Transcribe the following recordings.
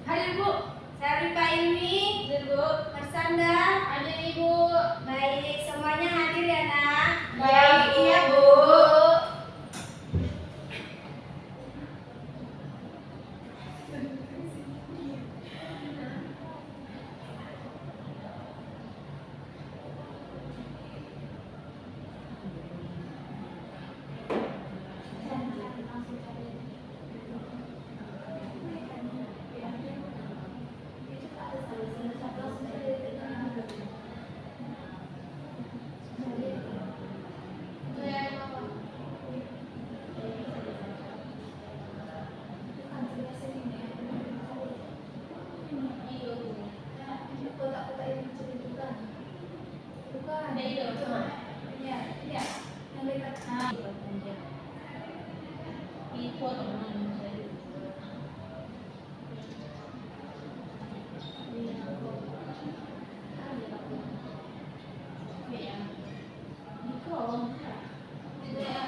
Hadir Bu. Sarifah Ilmi. Hadir Bu. Marsanda. Hadir Ibu. Baik, semuanya hadir ya nak? Baik, iya Bu. Kotak-kotak yang kecil itu kan? Bukan. Ada itu cuma. Iya, iya. Yang dekat. Itu teman saya. Ya. Itu. Itu ya.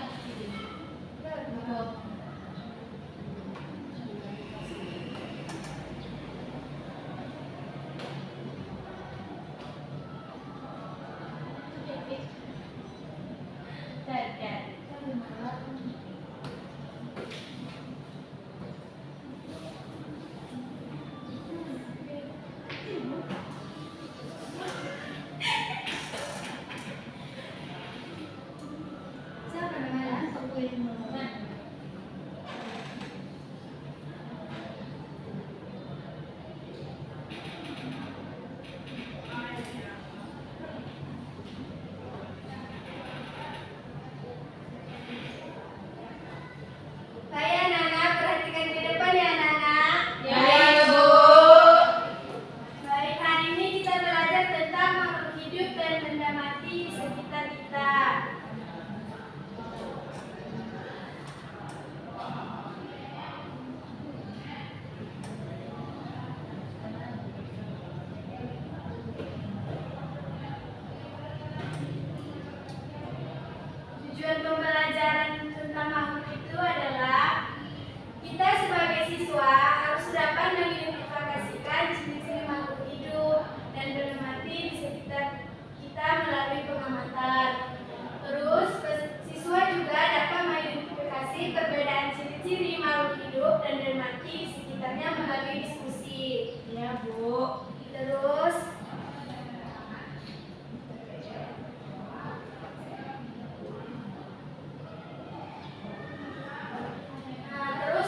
Siapa namanya? Aku yang mau. Baik anak-anak, perhatikan ke depan ya anak-anak. Ya, Ibu. Baik, hari ini kita belajar tentang makhluk hidup dan benda mati di sekitar kita. Tujuan pembelajaran tentang makhluk itu adalah kita sebagai siswa harus dapat mengidentifikasikan ciri-ciri makhluk hidup dan benda mati di sekitar kita melalui pengamatan. Terus, siswa juga dapat mengidentifikasi perbedaan ciri-ciri makhluk hidup dan benda mati di sekitarnya melalui diskusi. Ya, Bu. Terus,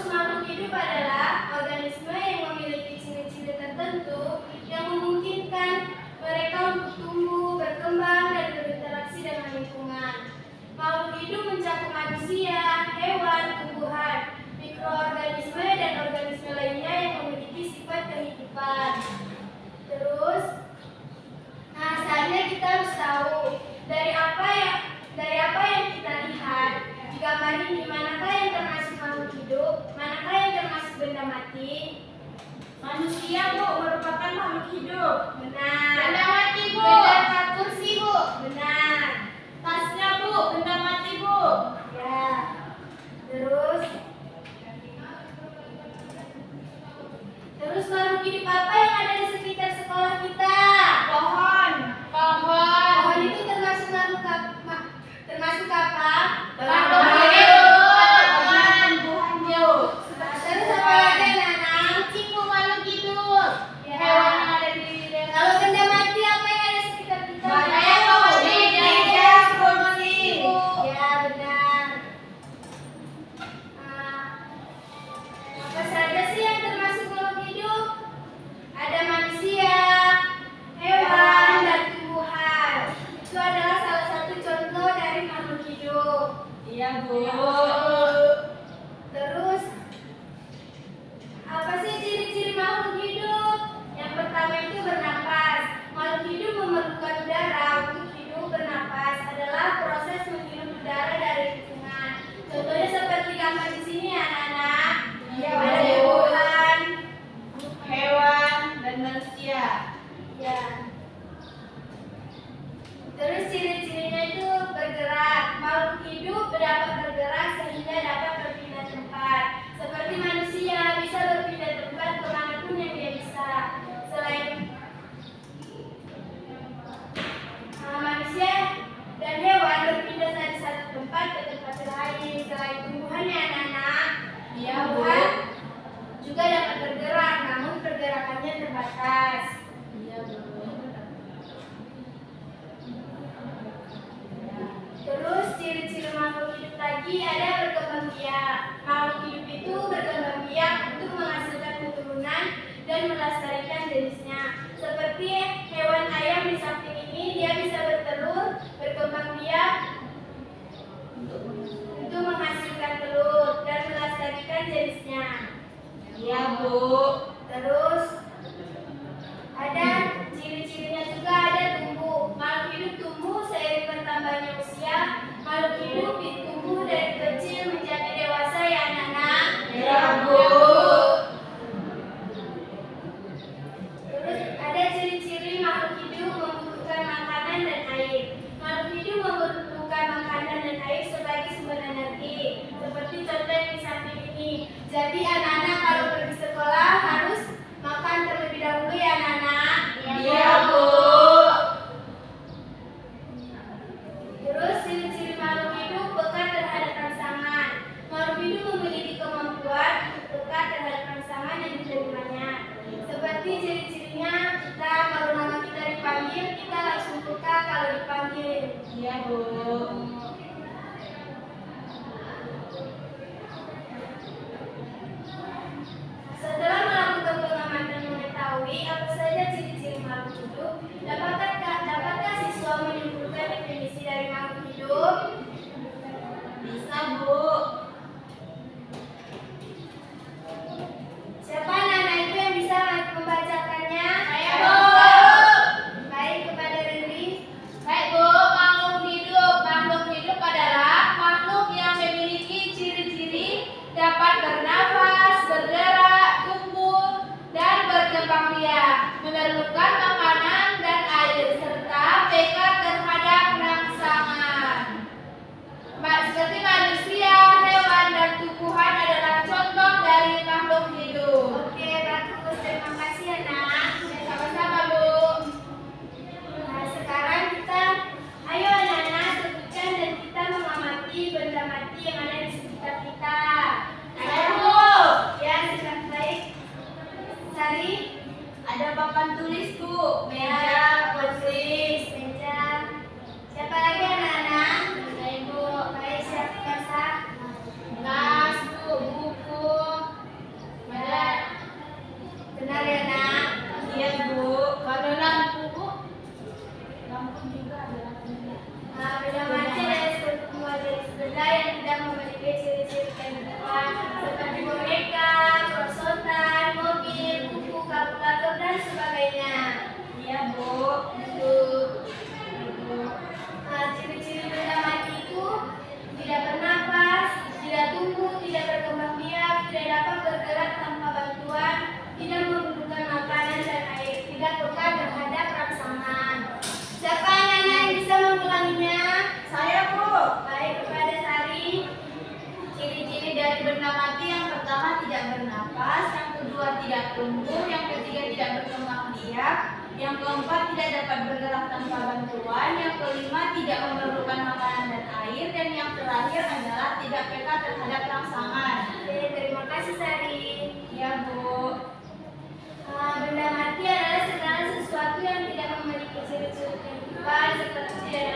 makhluk hidup adalah organisme yang memiliki ciri-ciri tertentu yang memungkinkan mereka untuk tumbuh, berkembang, dan berinteraksi dengan lingkungan. Makhluk hidup mencakup manusia, hewan, tumbuhan, mikroorganisme, dan organisme lainnya yang memiliki sifat kehidupan. Terus, saatnya kita harus tahu dari apa yang kita lihat di gambar ini, manakah yang termasuk makhluk hidup, manakah yang termasuk benda mati? Manusia, Bu, merupakan makhluk hidup. Benar. Benda mati, Bu. Benda kursi, Bu. Benar. Tasnya, Bu. Benda mati, Bu. Ya. Terus makhluk hidup apa yang ada di sekitar sekolah kita? Pohon. Pohon itu termasuk termasuk apa? Makhluk hidup. Terus apa lagi anak-anak? Kucing, Bu, makhluk hidup. Ya. Hewan yang ada di dalam. Kalau benda mati apa yang ada di sekitar kita? Banyak, Bu. Meja, kursi. Ya, benar. Apa saja sih yang termasuk makhluk hidup? Ada manusia, hewan, dan tumbuhan. Itu adalah salah satu contoh dari makhluk hidup. Iya, Bu. Terus, apa sih ciri-ciri makhluk hidup? Yang pertama itu bernapas. Makhluk hidup memerlukan udara untuk hidup. Bernapas adalah proses menghirup udara dari lingkungan. Contohnya seperti gambar di sini anak-anak. Iya, Ada Bu. tumbuhan. Hewan dan manusia. Ya. Terus ciri-cirinya itu bergerak. Makhluk hidup dapat bergerak sehingga dapat berpindah tempat. Seperti manusia bisa berpindah mati ada berkembang biak. Makhluk hidup itu berkembang biak untuk menghasilkan keturunan dan melestarikan jenisnya. Seperti hewan ayam di samping ini, dia bisa bertelur, berkembang biak untuk menghasilkan telur dan melestarikan jenisnya. Iya, Bu. Terus ada ciri-cirinya juga, ada tumbuh. Makhluk hidup tumbuh seiring bertambahnya usia. Makhluk hidup tumbuh dari kecil menjadi dewasa, ya anak-anak. Iya, Bu. Terus ada ciri-ciri makhluk hidup membutuhkan makanan dan air. Makhluk hidup membutuhkan makanan dan air sebagai sumber energi. Seperti contoh yang di samping ini. Jadi anak-anak kalau pergi sekolah harus makan terlebih dahulu, ya anak-anak. Iya, Bu. Terus ciri-ciri makhluk hidup peka terhadap rangsangan. Makhluk hidup memiliki kemampuan untuk peka terhadap rangsangan yang diterimanya. Seperti ciri-cirinya, kita kalau nama kita dipanggil, kita langsung peka kalau dipanggil. Iya, Bu. Setelah melakukan pengamatan mengetahui apa saja ciri-ciri makhluk hidup, dapatkah siswa menyimpulkan definisi dari makhluk hidup? Bisa, Bu. Siapa anak-anak itu yang bisa membacakannya? Saya, Bu. Baik, kepada Riri. Baik, Bu. Makhluk hidup adalah makhluk yang memiliki ciri-ciri dapat bernafas, bergerak, tumbuh, dan berkembang biak, memerlukan makanan dan air, serta peka terhadap rangsangan. Seperti manusia, hewan, dan tumbuhan adalah contoh dari makhluk hidup. Oke, bagus. Terima kasih, anak. Sama-sama, Bu. Nah, sekarang ayo anak-anak sebutkan dan kita mengamati benda mati yang ada di sekitar kita. Ayo, Bu. Ya, sudah baik. Sari, Ada papan tulis, Bu. Meja, kursi. meja. Siapa lagi anak-anak? Saya, Bu. Baik, siapa Kak? Tas, Bu. Buku. Ada. Benar ya, nak? Iya, Bu. Ada lampu, Bu. Lampu juga ada lampunya. Nah, benda mati adalah semua jenis benda yang tidak memiliki ciri-ciri kehidupan seperti boneka, perosotan, mobil, buku, kalkulator, dan sebagainya. Iya, Bu. Nah, ciri-ciri benda mati itu tidak bernafas, tidak tumbuh, tidak berkembang biak, tidak dapat bergerak tanpa bantuan, tidak membutuhkan makanan dan air, tidak peka terhadap rangsangan. Siapa anak-anak yang bisa mengulanginya? Saya, Bu. Baik, kepada Sari. Ciri-ciri dari benda mati yang pertama tidak bernafas, yang kedua tidak tumbuh, yang ketiga tidak berkembang biak, yang keempat tidak dapat bergerak tanpa bantuan, yang kelima tidak memerlukan makanan dan air, dan yang terakhir adalah tidak peka terhadap rangsangan. Oke, terima kasih Sari. Ya, Bu. Benda mati adalah segala sesuatu yang tidak memiliki ciri-ciri kehidupan seperti tidak